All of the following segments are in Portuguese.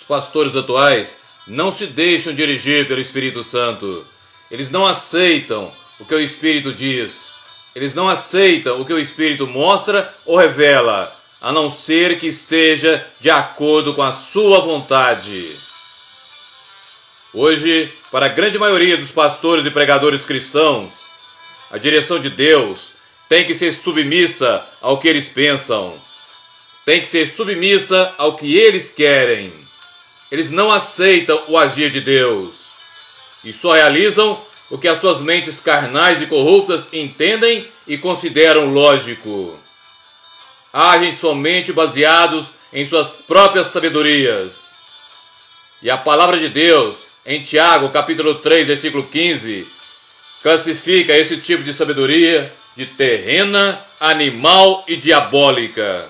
pastores atuais não se deixam dirigir pelo Espírito Santo. Eles não aceitam o que o Espírito diz. Eles não aceitam o que o Espírito mostra ou revela, a não ser que esteja de acordo com a sua vontade. Hoje, para a grande maioria dos pastores e pregadores cristãos, a direção de Deus tem que ser submissa ao que eles pensam. Tem que ser submissa ao que eles querem. Eles não aceitam o agir de Deus e só realizam o que as suas mentes carnais e corruptas entendem e consideram lógico. Agem somente baseados em suas próprias sabedorias. E a palavra de Deus, em Tiago, capítulo 3, versículo 15, classifica esse tipo de sabedoria de terrena, animal e diabólica.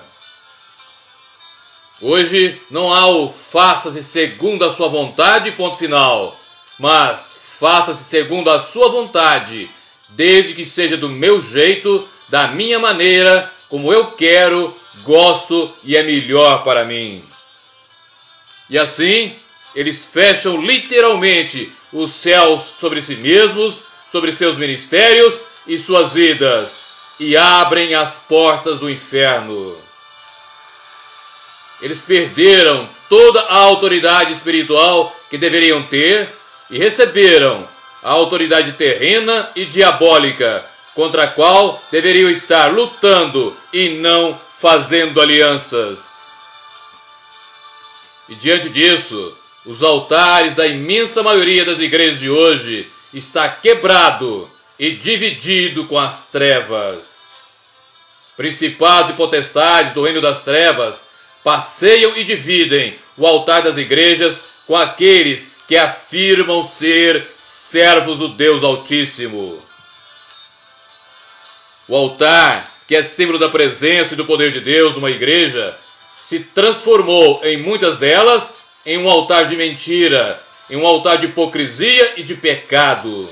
Hoje não há o faça-se segundo a sua vontade, ponto final, mas faça-se segundo a sua vontade, desde que seja do meu jeito, da minha maneira, como eu quero, gosto e é melhor para mim. E assim, eles fecham literalmente os céus sobre si mesmos, sobre seus ministérios e suas vidas, e abrem as portas do inferno. Eles perderam toda a autoridade espiritual que deveriam ter e receberam a autoridade terrena e diabólica, contra a qual deveriam estar lutando e não fazendo alianças. E diante disso, os altares da imensa maioria das igrejas de hoje está quebrado e dividido com as trevas. Principados e potestades do reino das trevas passeiam e dividem o altar das igrejas com aqueles que afirmam ser servos do Deus Altíssimo. O altar, que é símbolo da presença e do poder de Deus numa igreja, se transformou em muitas delas em um altar de mentira, em um altar de hipocrisia e de pecado.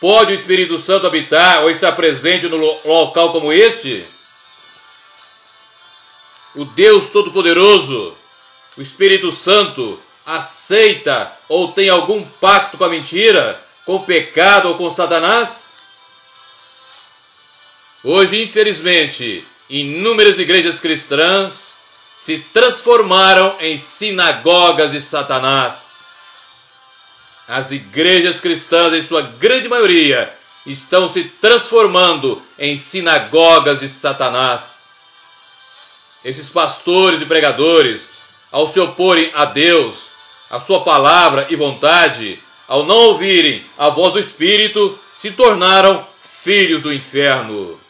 Pode o Espírito Santo habitar ou estar presente no local como este? O Deus Todo-Poderoso, o Espírito Santo, aceita ou tem algum pacto com a mentira, com o pecado ou com Satanás? Hoje, infelizmente, inúmeras igrejas cristãs se transformaram em sinagogas de Satanás. As igrejas cristãs, em sua grande maioria, estão se transformando em sinagogas de Satanás. Esses pastores e pregadores, ao se oporem a Deus, a sua palavra e vontade, ao não ouvirem a voz do Espírito, se tornaram filhos do inferno.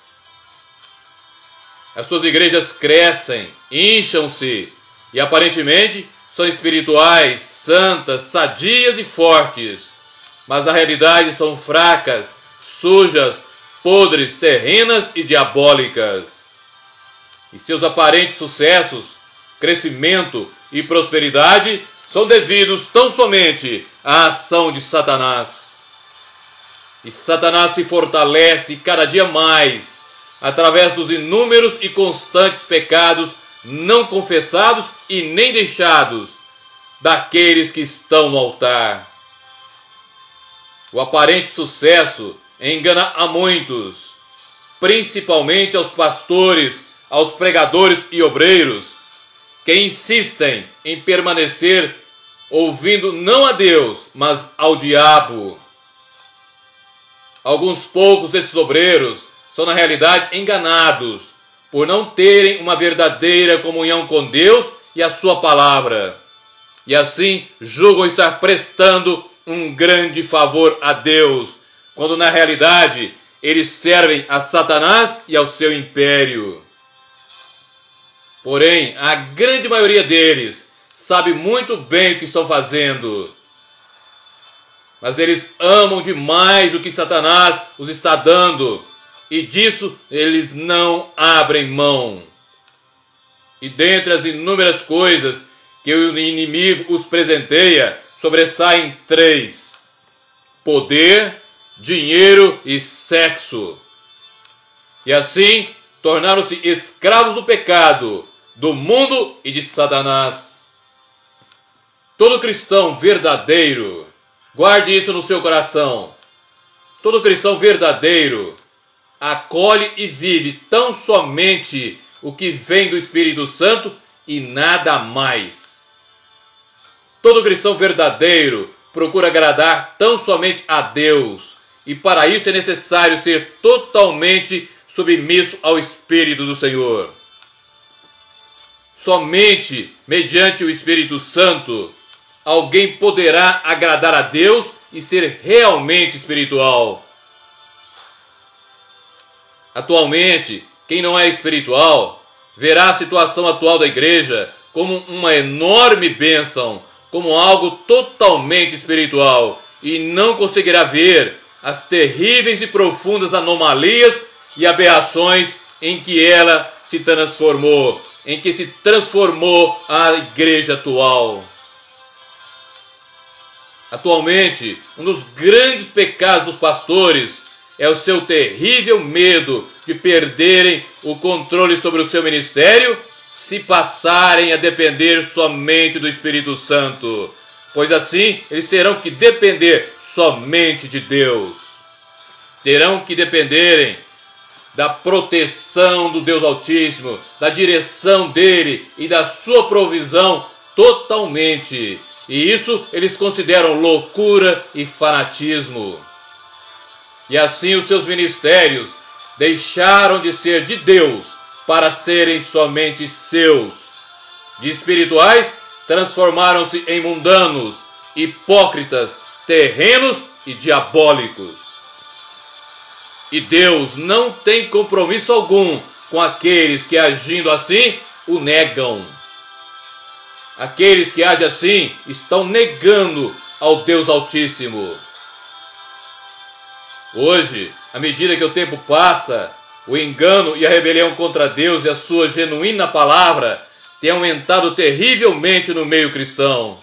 As suas igrejas crescem, incham-se e aparentemente são espirituais, santas, sadias e fortes, mas na realidade são fracas, sujas, podres, terrenas e diabólicas. E seus aparentes sucessos, crescimento e prosperidade são devidos tão somente à ação de Satanás. E Satanás se fortalece cada dia mais através dos inúmeros e constantes pecados não confessados e nem deixados daqueles que estão no altar. O aparente sucesso engana a muitos, principalmente aos pastores, aos pregadores e obreiros, que insistem em permanecer ouvindo não a Deus, mas ao diabo. Alguns poucos desses obreiros são na realidade enganados por não terem uma verdadeira comunhão com Deus e a sua palavra, e assim julgam estar prestando um grande favor a Deus, quando na realidade eles servem a Satanás e ao seu império. Porém, a grande maioria deles sabe muito bem o que estão fazendo, mas eles amam demais o que Satanás os está dando, e disso eles não abrem mão. E dentre as inúmeras coisas que o inimigo os presenteia, sobressaem 3: poder, dinheiro e sexo. E assim tornaram-se escravos do pecado, do mundo e de Satanás. Todo cristão verdadeiro, guarde isso no seu coração, todo cristão verdadeiro acolhe e vive tão somente o que vem do Espírito Santo e nada mais. Todo cristão verdadeiro procura agradar tão somente a Deus, e para isso é necessário ser totalmente submisso ao Espírito do Senhor. Somente mediante o Espírito Santo alguém poderá agradar a Deus e ser realmente espiritual. Atualmente, quem não é espiritual verá a situação atual da igreja como uma enorme bênção, como algo totalmente espiritual, e não conseguirá ver as terríveis e profundas anomalias e aberrações em que ela se transformou, em que se transformou a igreja atual. Atualmente, um dos grandes pecados dos pastores é o seu terrível medo de perderem o controle sobre o seu ministério se passarem a depender somente do Espírito Santo, pois assim eles terão que depender somente de Deus. Terão que dependerem da proteção do Deus Altíssimo, da direção dele e da sua provisão totalmente. E isso eles consideram loucura e fanatismo. E assim os seus ministérios deixaram de ser de Deus para serem somente seus. De espirituais transformaram-se em mundanos, hipócritas, terrenos e diabólicos. E Deus não tem compromisso algum com aqueles que, agindo assim, o negam. Aqueles que agem assim estão negando ao Deus Altíssimo. Hoje, à medida que o tempo passa, o engano e a rebelião contra Deus e a sua genuína palavra têm aumentado terrivelmente no meio cristão.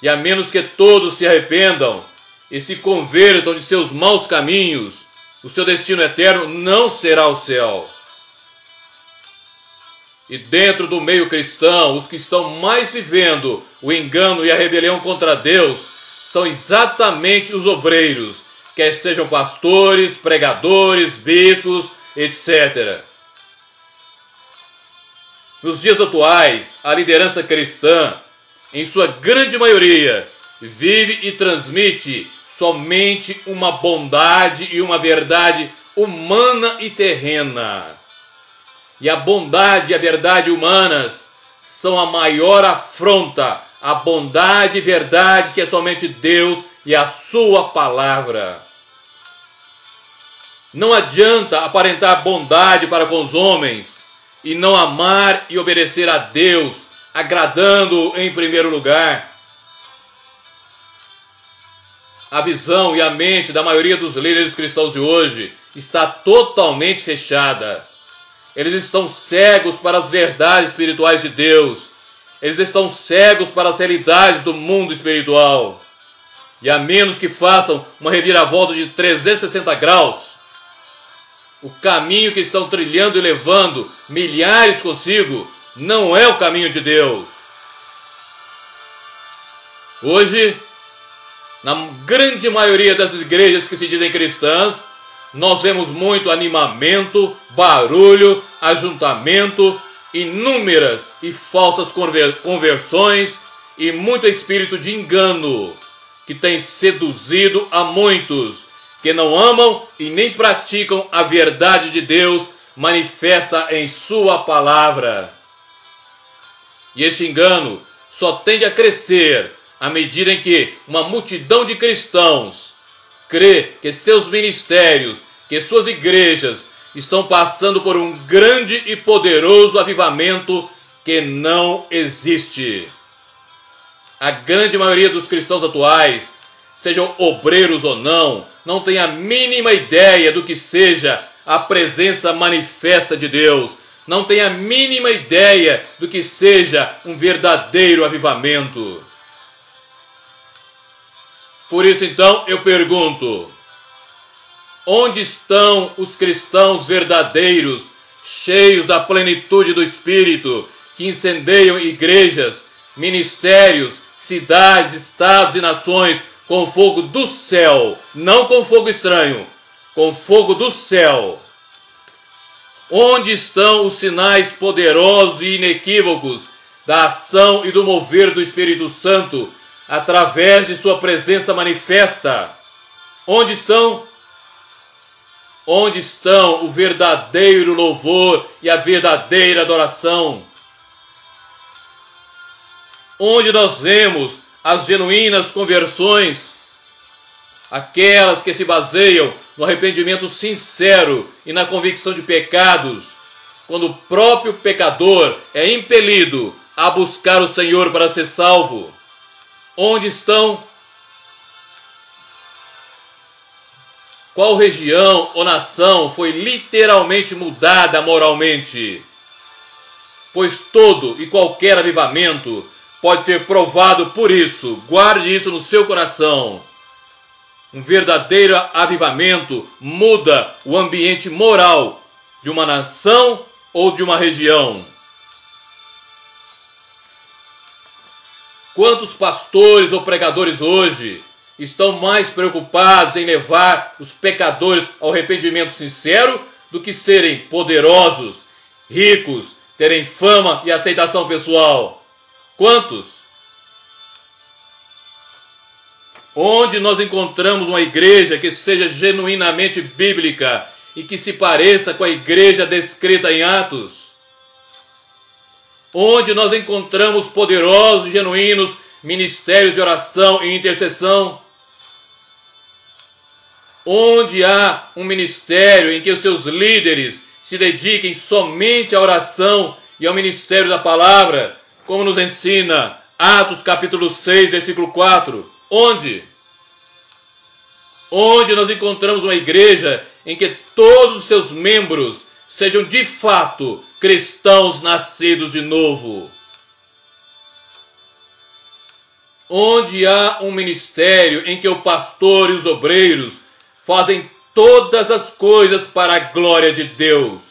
E a menos que todos se arrependam e se convertam de seus maus caminhos, o seu destino eterno não será o céu. E dentro do meio cristão, os que estão mais vivendo o engano e a rebelião contra Deus são exatamente os obreiros, quer sejam pastores, pregadores, bispos, etc. Nos dias atuais, a liderança cristã, em sua grande maioria, vive e transmite somente uma bondade e uma verdade humana e terrena. E a bondade e a verdade humanas são a maior afronta à bondade e verdade que é somente Deus e a sua palavra. Não adianta aparentar bondade para com os homens e não amar e obedecer a Deus, agradando-o em primeiro lugar. A visão e a mente da maioria dos líderes cristãos de hoje está totalmente fechada. Eles estão cegos para as verdades espirituais de Deus. Eles estão cegos para as realidades do mundo espiritual. E a menos que façam uma reviravolta de 360 graus, o caminho que estão trilhando e levando milhares consigo não é o caminho de Deus. Hoje, na grande maioria das igrejas que se dizem cristãs, nós vemos muito animamento, barulho, ajuntamento, inúmeras e falsas conversões e muito espírito de engano que tem seduzido a muitos que não amam e nem praticam a verdade de Deus manifesta em sua palavra. E este engano só tende a crescer à medida em que uma multidão de cristãos crê que seus ministérios, que suas igrejas estão passando por um grande e poderoso avivamento que não existe. A grande maioria dos cristãos atuais, sejam obreiros ou não tem a mínima ideia do que seja a presença manifesta de Deus, não tem a mínima ideia do que seja um verdadeiro avivamento. Por isso, então, eu pergunto: onde estão os cristãos verdadeiros, cheios da plenitude do Espírito, que incendeiam igrejas, ministérios, cidades, estados e nações com fogo do céu, não com fogo estranho, com fogo do céu. Onde estão os sinais poderosos e inequívocos da ação e do mover do Espírito Santo através de sua presença manifesta? Onde estão? Onde estão o verdadeiro louvor e a verdadeira adoração? Onde nós vemos as genuínas conversões, aquelas que se baseiam no arrependimento sincero e na convicção de pecados, quando o próprio pecador é impelido a buscar o Senhor para ser salvo? Onde estão? Qual região ou nação foi literalmente mudada moralmente? Pois todo e qualquer avivamento pode ser provado por isso. Guarde isso no seu coração. Um verdadeiro avivamento muda o ambiente moral de uma nação ou de uma região. Quantos pastores ou pregadores hoje estão mais preocupados em levar os pecadores ao arrependimento sincero do que serem poderosos, ricos, terem fama e aceitação pessoal? Quantos? Onde nós encontramos uma igreja que seja genuinamente bíblica e que se pareça com a igreja descrita em Atos? Onde nós encontramos poderosos e genuínos ministérios de oração e intercessão? Onde há um ministério em que os seus líderes se dediquem somente à oração e ao ministério da palavra, como nos ensina Atos capítulo 6, versículo 4. Onde? Onde nós encontramos uma igreja em que todos os seus membros sejam de fato cristãos nascidos de novo? Onde há um ministério em que o pastor e os obreiros fazem todas as coisas para a glória de Deus?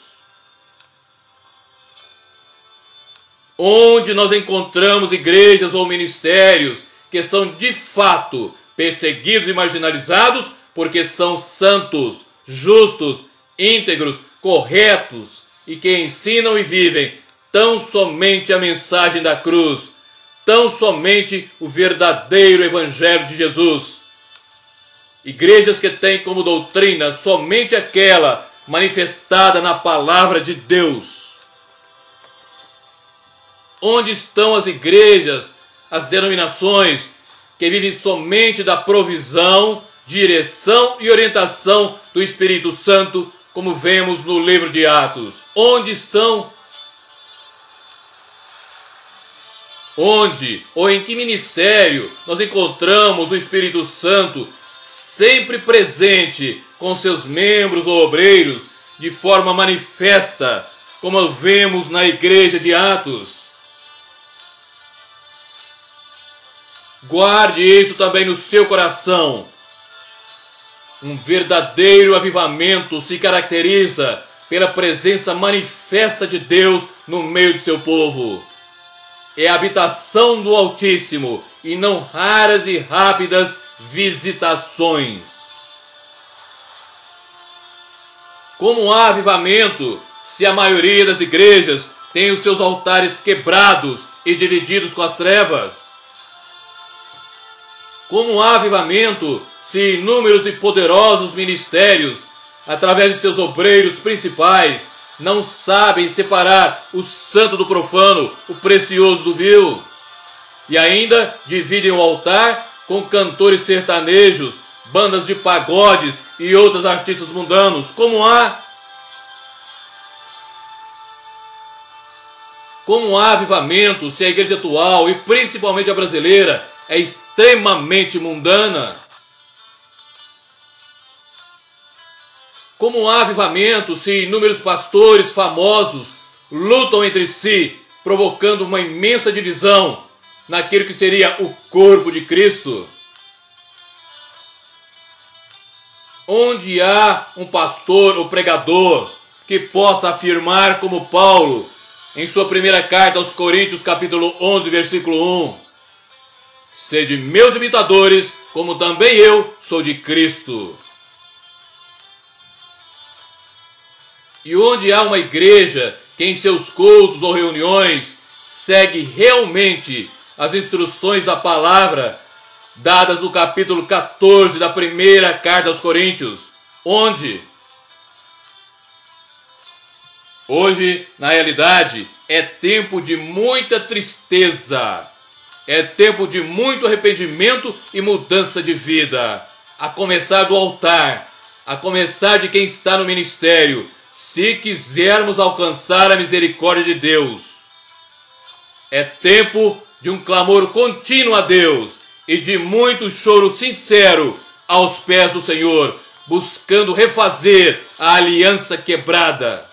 Onde nós encontramos igrejas ou ministérios que são de fato perseguidos e marginalizados porque são santos, justos, íntegros, corretos e que ensinam e vivem tão somente a mensagem da cruz, tão somente o verdadeiro evangelho de Jesus. Igrejas que têm como doutrina somente aquela manifestada na palavra de Deus. Onde estão as igrejas, as denominações que vivem somente da provisão, direção e orientação do Espírito Santo, como vemos no livro de Atos? Onde estão? Onde ou em que ministério nós encontramos o Espírito Santo sempre presente com seus membros ou obreiros de forma manifesta, como vemos na igreja de Atos? Guarde isso também no seu coração. Um verdadeiro avivamento se caracteriza pela presença manifesta de Deus no meio do seu povo. É a habitação do Altíssimo e não raras e rápidas visitações. Como há avivamento se a maioria das igrejas tem os seus altares quebrados e divididos com as trevas? Como há avivamento se inúmeros e poderosos ministérios, através de seus obreiros principais, não sabem separar o santo do profano, o precioso do vil, e ainda dividem o altar com cantores sertanejos, bandas de pagodes e outros artistas mundanos? Como há avivamento se a igreja atual, e principalmente a brasileira, é extremamente mundana? Como há avivamento se inúmeros pastores famosos lutam entre si, provocando uma imensa divisão naquilo que seria o corpo de Cristo? Onde há um pastor ou pregador que possa afirmar como Paulo em sua primeira carta aos Coríntios, capítulo 11, versículo 1. Sede meus imitadores, como também eu sou de Cristo. E onde há uma igreja que em seus cultos ou reuniões segue realmente as instruções da palavra dadas no capítulo 14 da primeira carta aos Coríntios, onde hoje, na realidade, é tempo de muita tristeza, é tempo de muito arrependimento e mudança de vida, a começar do altar, a começar de quem está no ministério, se quisermos alcançar a misericórdia de Deus. É tempo de um clamor contínuo a Deus e de muito choro sincero aos pés do Senhor, buscando refazer a aliança quebrada.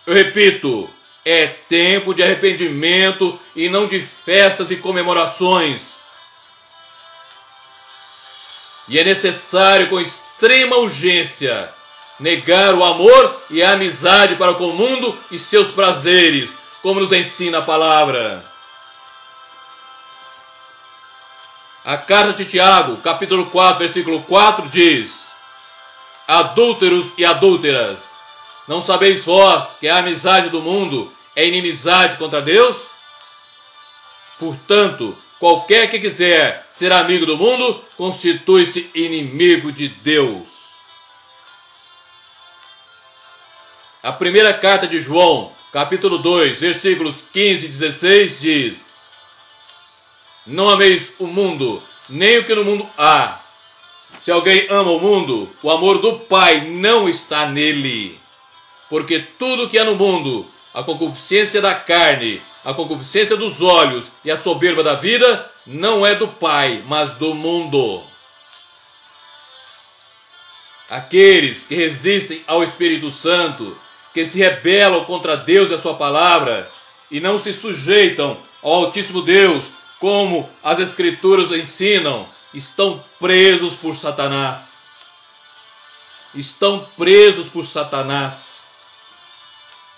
Eu repito, é tempo de arrependimento e não de festas e comemorações. E é necessário, com extrema urgência, negar o amor e a amizade para com o mundo e seus prazeres, como nos ensina a palavra. A carta de Tiago, capítulo 4, versículo 4 diz: adúlteros e adúlteras, não sabeis vós que a amizade do mundo é inimizade contra Deus? Portanto, qualquer que quiser ser amigo do mundo, constitui-se inimigo de Deus. A primeira carta de João, capítulo 2, versículos 15 e 16 diz: não ameis o mundo, nem o que no mundo há. Se alguém ama o mundo, o amor do Pai não está nele. Porque tudo que há no mundo, a concupiscência da carne, a concupiscência dos olhos e a soberba da vida, não é do Pai, mas do mundo. Aqueles que resistem ao Espírito Santo, que se rebelam contra Deus e a sua palavra, e não se sujeitam ao Altíssimo Deus, como as Escrituras ensinam, estão presos por Satanás. Estão presos por Satanás.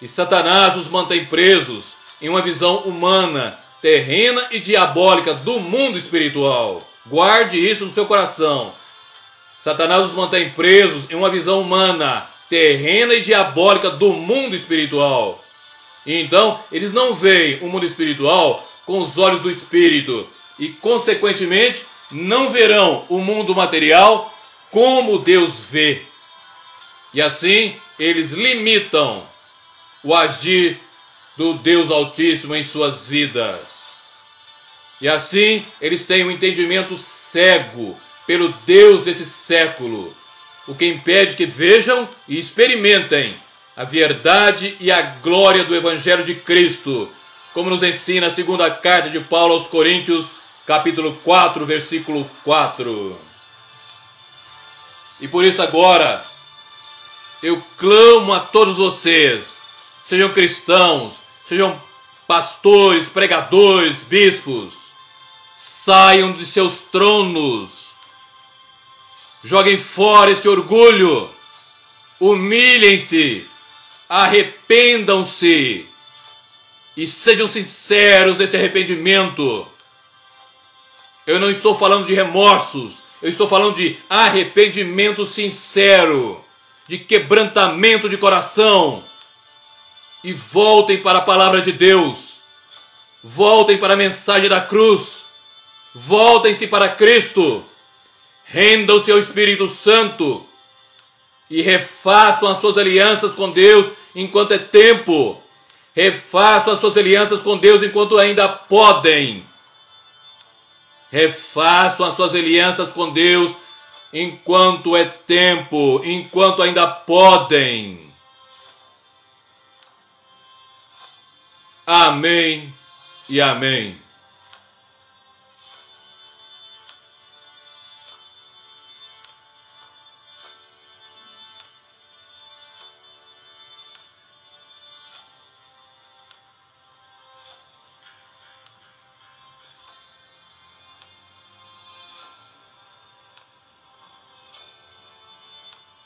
E Satanás os mantém presos em uma visão humana, terrena e diabólica do mundo espiritual. Guarde isso no seu coração. Satanás os mantém presos em uma visão humana, terrena e diabólica do mundo espiritual. E então, eles não veem o mundo espiritual com os olhos do Espírito e, consequentemente, não verão o mundo material como Deus vê. E assim, eles limitam o agir do Deus Altíssimo em suas vidas. E assim, eles têm um entendimento cego pelo Deus desse século, o que impede que vejam e experimentem a verdade e a glória do Evangelho de Cristo, como nos ensina a segunda carta de Paulo aos Coríntios, capítulo 4, versículo 4. E por isso agora, eu clamo a todos vocês, sejam cristãos, sejam pastores, pregadores, bispos, saiam de seus tronos, joguem fora esse orgulho, humilhem-se, arrependam-se e sejam sinceros nesse arrependimento. Eu não estou falando de remorsos, eu estou falando de arrependimento sincero, de quebrantamento de coração. E voltem para a palavra de Deus, voltem para a mensagem da cruz, voltem-se para Cristo, rendam-se ao Espírito Santo e refaçam as suas alianças com Deus enquanto é tempo. Refaçam as suas alianças com Deus enquanto ainda podem. Refaçam as suas alianças com Deus enquanto é tempo, enquanto ainda podem. Amém e amém.